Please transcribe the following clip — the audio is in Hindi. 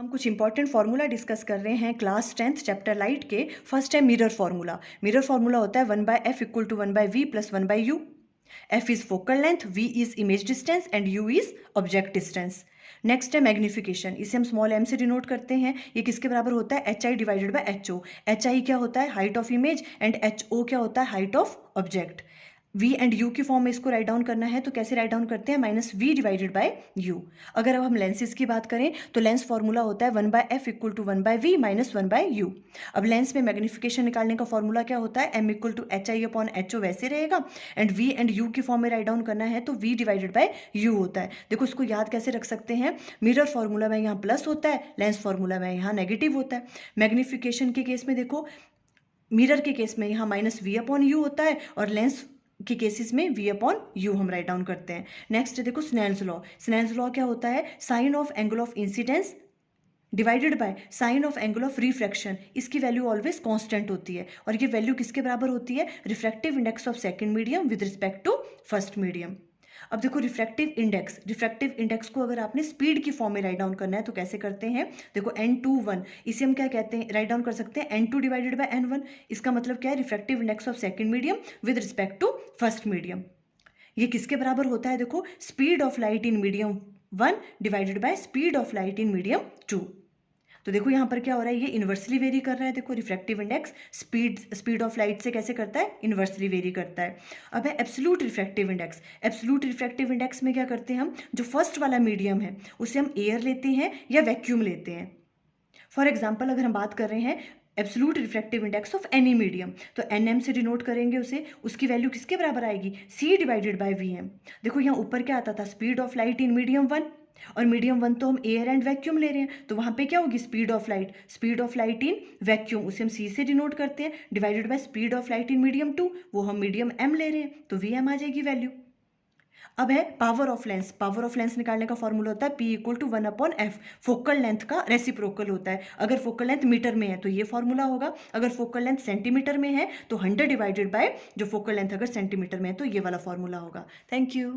हम कुछ इंपॉर्टेंट फार्मूला डिस्कस कर रहे हैं क्लास 10th चैप्टर लाइट के। फर्स्ट है मिरर फार्मूला। मिरर फार्मूला होता है 1/f equal to 1/v plus 1/u। f is focal length, v is image distance and u is object distance. Next है मैग्निफिकेशन, इसे हम स्मॉल m से डिनोट करते हैं। ये किसके बराबर होता है? hi divided by ho। hi क्या होता है? Height of image, and ho क्या होता है? Height of object. v and u की फॉर्म में इसको राइट डाउन करना है तो कैसे राइट डाउन करते हैं? -v divided by u। अगर अब हम लेंसेज की बात करें तो लेंस फॉर्मूला होता है 1/f equal to 1/v minus 1/u। अब लेंस में मैग्निफिकेशन निकालने का फॉर्मूला क्या होता है? m equal to hi upon ho वैसे रहेगा, एंड v एंड u की फॉर्म में राइट डाउन करना है तो v डिवाइडेड बाय u होता है। देखो इसको याद कैसे रख सकते हैं? मिरर फॉर्मूला में यहाँ प्लस होता है, लेंस फॉर्मूला में यहाँ नेगेटिव होता है। मैग्निफिकेशन के केस में देखो, मिरर के केस में यहाँ -v अपॉन u होता है, और लेंस के केसेस में v अपॉन u हम राइट डाउन करते हैं। नेक्स्ट देखो स्नेल्स लॉ। स्नेल्स लॉ क्या होता है? Sine of angle of incidence divided by sine of angle of refraction. इसकी वैल्यू ऑलवेज कांस्टेंट होती है, और ये वैल्यू किसके बराबर होती है? Refractive index of second medium with respect to first medium. अब देखो रिफ्रैक्टिव इंडेक्स को अगर आपने स्पीड की फॉर्म में राइट डाउन करना है तो कैसे करते हैं? देखो n21, इसे हम क्या कहते हैं? राइट डाउन कर सकते हैं n2 डिवाइडेड बाय n1। इसका मतलब क्या है? Refractive index of second medium with respect to first medium. ये किसके बराबर होता है? देखो speed of light in medium 1 divided by speed of light in medium 2। तो देखो यहाँ पर क्या हो रहा है? ये इन्वर्सली वेरी कर रहा है। देखो refractive index speed of light से कैसे करता है? इन्वर्सली वेरी करता है। अब है absolute refractive index. Absolute refractive index में क्या करते हैं हम? जो फर्स्ट वाला मीडियम है उसे हम एयर लेते हैं या वैक्यूम लेते हैं। फॉर एग्जाम्पल अगर हम बात कर रहे हैं absolute refractive index of any medium, तो nm से डिनोट करेंगे उसे। उसकी वैल्यू किसके बराबर आएगी? c divided by vm। देखो यहाँ ऊपर क्या आता था? Speed of light in medium 1, और मीडियम 1 तो हम एयर एंड वैक्यूम ले रहे हैं, तो वहाँ पे क्या होगी? Speed of light in vacuum, उसे हम c से डिनोट करते हैं, divided by speed of light in medium 2, वो हम मीडियम m ले रहे हैं, तो vm आ जाएगी वैल्यू। अब है पावर ऑफ लेंस निकालने का फॉर्मूला होता है p equal to 1/f। Focal length का रेसिप्रोकल होता है। अगर फोकल लेंथ मीटर में है तो ये फॉर्मूला होगा, अगर फोकल लेंथ सेंटीमीटर में है तो 100 डिवाइडेड बाय जो फोकल लेंथ अगर सेंटीमीटर में है तो ये वाला फॉर्मूला होगा। Thank you.